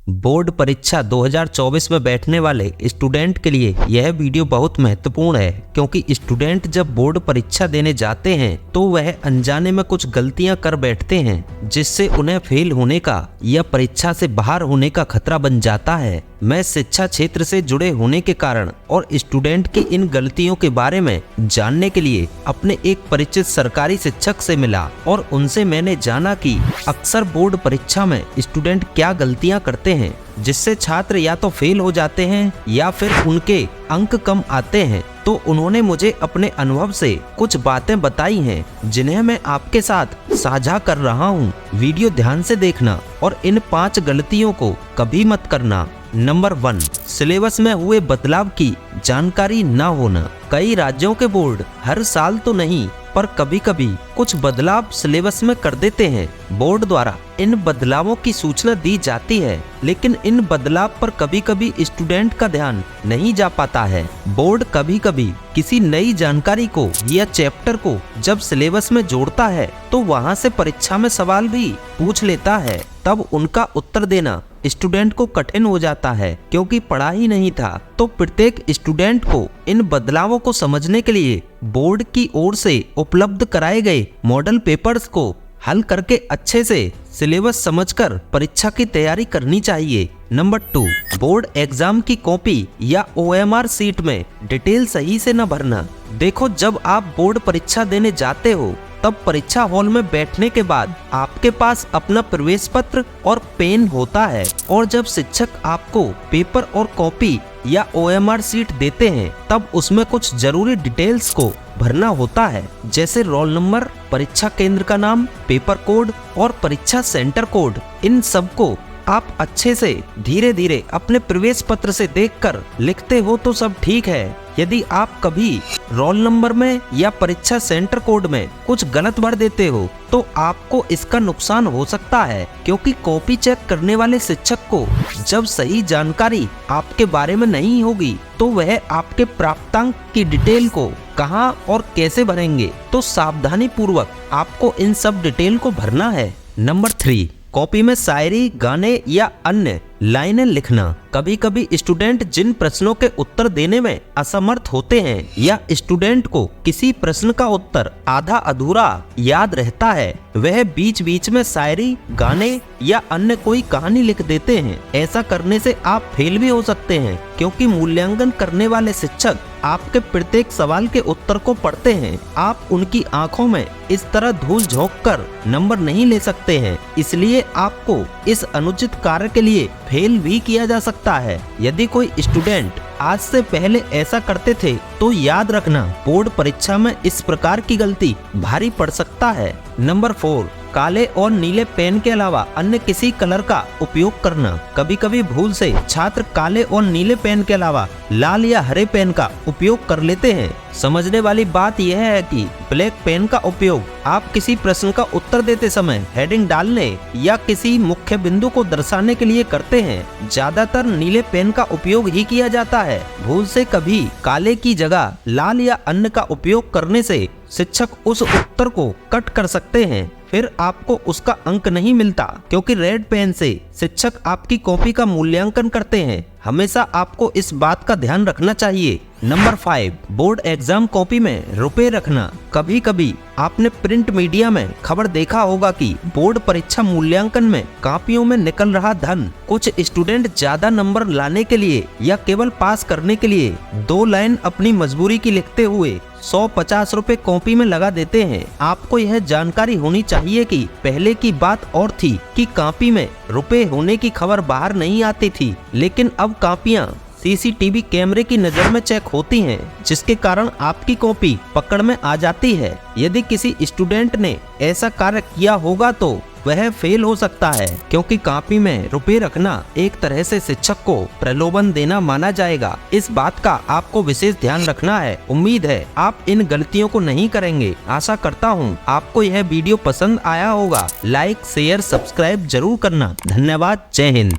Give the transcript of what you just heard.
Board परीक्षा 2024 में बैठने वाले स्टूडेंट के लिए यह वीडियो बहुत महत्वपूर्ण है, क्योंकि स्टूडेंट जब बोर्ड परीक्षा देने जाते हैं तो वह अनजाने में कुछ गलतियां कर बैठते हैं, जिससे उन्हें फेल होने का या परीक्षा से बाहर होने का खतरा बन जाता है। मैं शिक्षा क्षेत्र से जुड़े होने के कारण और स्टूडेंट की इन गलतियों के बारे में जानने के लिए अपने एक परिचित सरकारी शिक्षक से मिला और उनसे मैंने जाना कि अक्सर बोर्ड परीक्षा में स्टूडेंट क्या गलतियां करते हैं, जिससे छात्र या तो फेल हो जाते हैं या फिर उनके अंक कम आते हैं। तो उन्होंने मुझे अपने अनुभव से कुछ बातें बताई हैं, जिन्हें मैं आपके साथ साझा कर रहा हूँ। वीडियो ध्यान से देखना और इन 5 गलतियों को कभी मत करना। नंबर 1, सिलेबस में हुए बदलाव की जानकारी न होना। कई राज्यों के बोर्ड हर साल तो नहीं पर कभी कभी कुछ बदलाव सिलेबस में कर देते हैं। बोर्ड द्वारा इन बदलावों की सूचना दी जाती है, लेकिन इन बदलाव पर कभी कभी स्टूडेंट का ध्यान नहीं जा पाता है। बोर्ड कभी कभी किसी नई जानकारी को या चैप्टर को जब सिलेबस में जोड़ता है तो वहां से परीक्षा में सवाल भी पूछ लेता है। तब उनका उत्तर देना स्टूडेंट को कठिन हो जाता है, क्योंकि पढ़ा ही नहीं था। तो प्रत्येक स्टूडेंट को इन बदलावों को समझने के लिए बोर्ड की ओर से उपलब्ध कराए गए मॉडल पेपर्स को हल करके अच्छे से सिलेबस समझकर परीक्षा की तैयारी करनी चाहिए। नंबर 2, बोर्ड एग्जाम की कॉपी या OMR सीट में डिटेल सही से न भरना। देखो, जब आप बोर्ड परीक्षा देने जाते हो तब परीक्षा हॉल में बैठने के बाद आपके पास अपना प्रवेश पत्र और पेन होता है, और जब शिक्षक आपको पेपर और कॉपी या OMR सीट देते हैं तब उसमें कुछ जरूरी डिटेल्स को भरना होता है, जैसे रोल नंबर, परीक्षा केंद्र का नाम, पेपर कोड और परीक्षा सेंटर कोड। इन सब को आप अच्छे से धीरे धीरे अपने प्रवेश पत्र से देखकर लिखते हो तो सब ठीक है। यदि आप कभी रोल नंबर में या परीक्षा सेंटर कोड में कुछ गलत भर देते हो तो आपको इसका नुकसान हो सकता है, क्योंकि कॉपी चेक करने वाले शिक्षक को जब सही जानकारी आपके बारे में नहीं होगी तो वह आपके प्राप्तांक की डिटेल को कहां और कैसे भरेंगे। तो सावधानी पूर्वक आपको इन सब डिटेल को भरना है। नंबर 3, कॉपी में शायरी, गाने या अन्य लाइनें लिखना। कभी कभी स्टूडेंट जिन प्रश्नों के उत्तर देने में असमर्थ होते हैं या स्टूडेंट को किसी प्रश्न का उत्तर आधा अधूरा याद रहता है, वह बीच बीच में शायरी, गाने या अन्य कोई कहानी लिख देते हैं। ऐसा करने से आप फेल भी हो सकते हैं, क्योंकि मूल्यांकन करने वाले शिक्षक आपके प्रत्येक सवाल के उत्तर को पढ़ते हैं। आप उनकी आंखों में इस तरह धूल झोंक कर नंबर नहीं ले सकते हैं, इसलिए आपको इस अनुचित कार्य के लिए फेल भी किया जा सकता है। यदि कोई स्टूडेंट आज से पहले ऐसा करते थे तो याद रखना, बोर्ड परीक्षा में इस प्रकार की गलती भारी पड़ सकता है। नंबर 4, काले और नीले पेन के अलावा अन्य किसी कलर का उपयोग करना। कभी कभी भूल से छात्र काले और नीले पेन के अलावा लाल या हरे पेन का उपयोग कर लेते हैं। समझने वाली बात यह है कि ब्लैक पेन का उपयोग आप किसी प्रश्न का उत्तर देते समय हेडिंग डालने या किसी मुख्य बिंदु को दर्शाने के लिए करते हैं। ज्यादातर नीले पेन का उपयोग ही किया जाता है। भूल से कभी काले की जगह लाल या अन्य का उपयोग करने से शिक्षक उस उत्तर को कट कर सकते हैं, फिर आपको उसका अंक नहीं मिलता, क्योंकि रेड पेन से शिक्षक आपकी कॉपी का मूल्यांकन करते हैं। हमेशा आपको इस बात का ध्यान रखना चाहिए। नंबर 5, बोर्ड एग्जाम कॉपी में रुपए रखना। कभी कभी आपने प्रिंट मीडिया में खबर देखा होगा कि बोर्ड परीक्षा मूल्यांकन में कॉपियों में निकल रहा धन। कुछ स्टूडेंट ज्यादा नंबर लाने के लिए या केवल पास करने के लिए 2 लाइन अपनी मजबूरी की लिखते हुए 150 रुपए कॉपी में लगा देते हैं। आपको यह जानकारी होनी चाहिए कि पहले की बात और थी कि कॉपी में रुपए होने की खबर बाहर नहीं आती थी, लेकिन अब कॉपियां CCTV कैमरे की नजर में चेक होती हैं, जिसके कारण आपकी कॉपी पकड़ में आ जाती है। यदि किसी स्टूडेंट ने ऐसा कार्य किया होगा तो वह फेल हो सकता है, क्योंकि कॉपी में रुपए रखना एक तरह से शिक्षक को प्रलोभन देना माना जाएगा। इस बात का आपको विशेष ध्यान रखना है। उम्मीद है आप इन गलतियों को नहीं करेंगे। आशा करता हूँ आपको यह वीडियो पसंद आया होगा। लाइक, शेयर, सब्सक्राइब जरूर करना। धन्यवाद। जय हिंद।